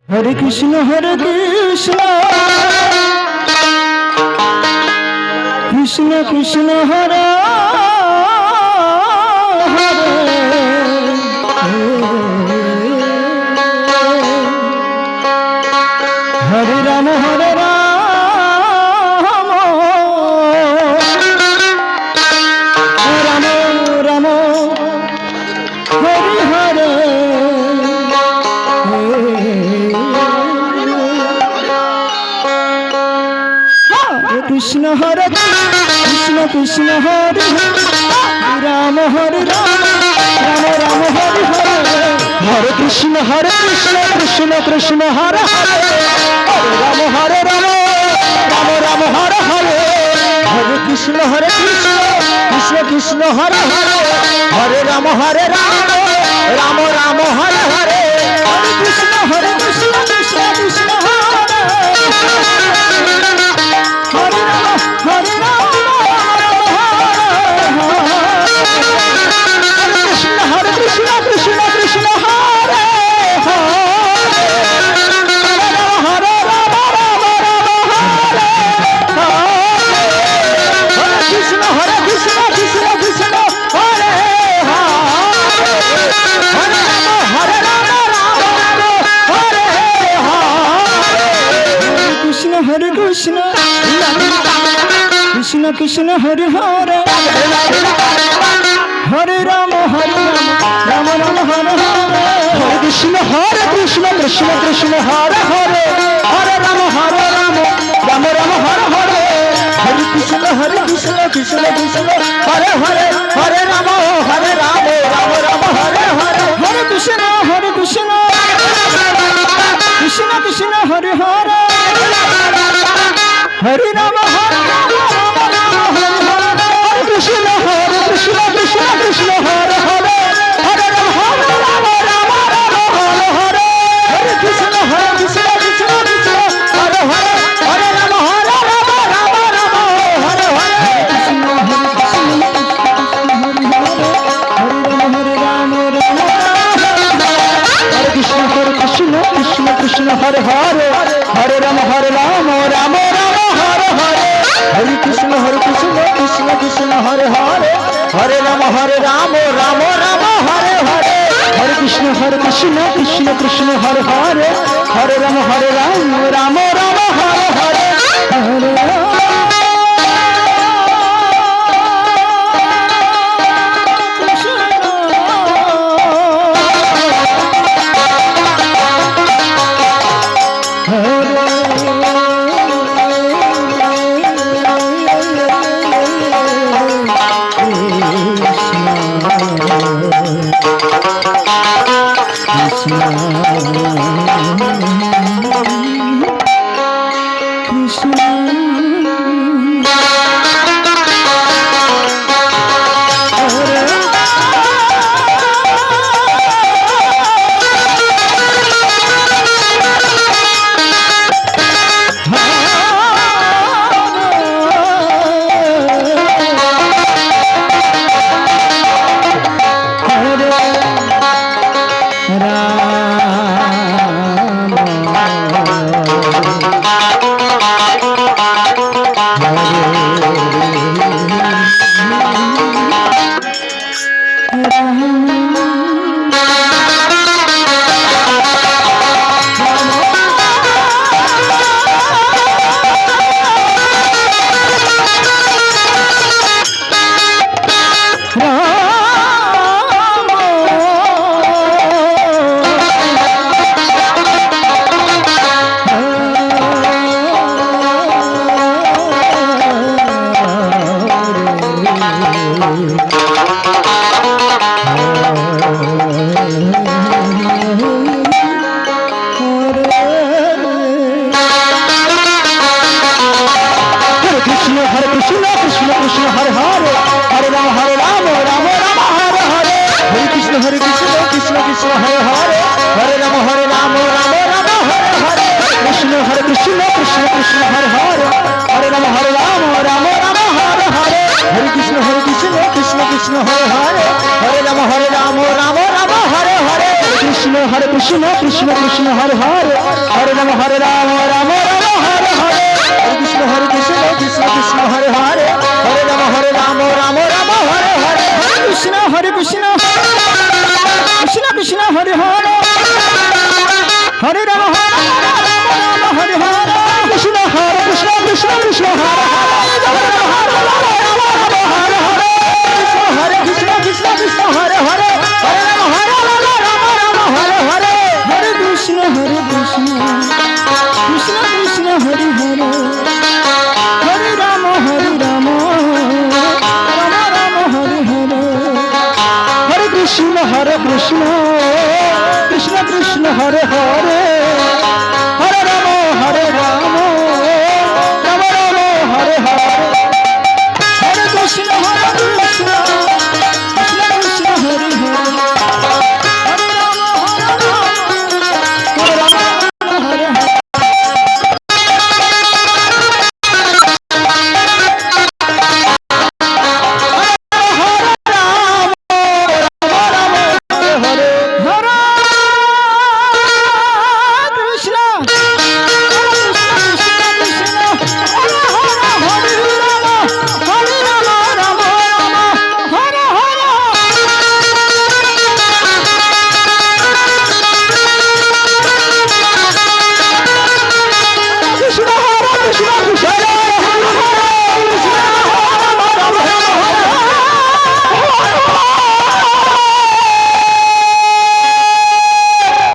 Hare Krishna Krishna Krishna Hare Hare Ram Hare Ram Ram Hare Hare Krishna Hare Krishna Krishna Hare Ram Hare Ram Ram Hare Hare Hare Krishna Krishna Krishna Hare Hare Ram Hare Ram Ram Hare Hare Hare Krishna Krishna Krishna Hare Hare Hare Ram Hare Ram Ram Hare Hare Hare Krishna Krishna Krishna Hare Hare Ram Hare Ram Hare Krishna Krishna Krishna Hare Hare Krishna Krishna Krishna Hare Hare Hare Ram Ram Hare Hare Hare Krishna Krishna Krishna Hare Hare Hare Ram Ram Hare Hare Hare Krishna Krishna Krishna Hare Hare Hare Ram Ram Hare Hare Hare Krishna Krishna Krishna Hare Hare Hare Ram Hare Krishna Krishna Krishna Hare Hare Hare Ram Ram Hare Hare Krishna Krishna Krishna Hare Hare Hare Ram Hare Hare Krishna Hare Ram Hare Krishna Krishna Krishna Hare Hare Hare Ram Hare Ram Hare Hare Hare Krishna Krishna Krishna Hare Hare Hare Ram Hare Hare Hare Krishna Krishna Krishna Hare Hare Hare Ram Hare Ram Hare Hare Hare Krishna Krishna Krishna Hare Hare Hare Ram Ram Ram Hare Hare Hare Krishna Krishna Krishna Hare Hare Hare Ram Ram Ram Hare Hare Hare Krishna Krishna Krishna Krishna Hare Hare Hare Ram Ram Hare Hare Krishna Hare Krishna Krishna Krishna Hare Hare Krishna Krishna Krishna Hare Hare Hare Ram Ram Ram Hare Hare Hare Krishna Krishna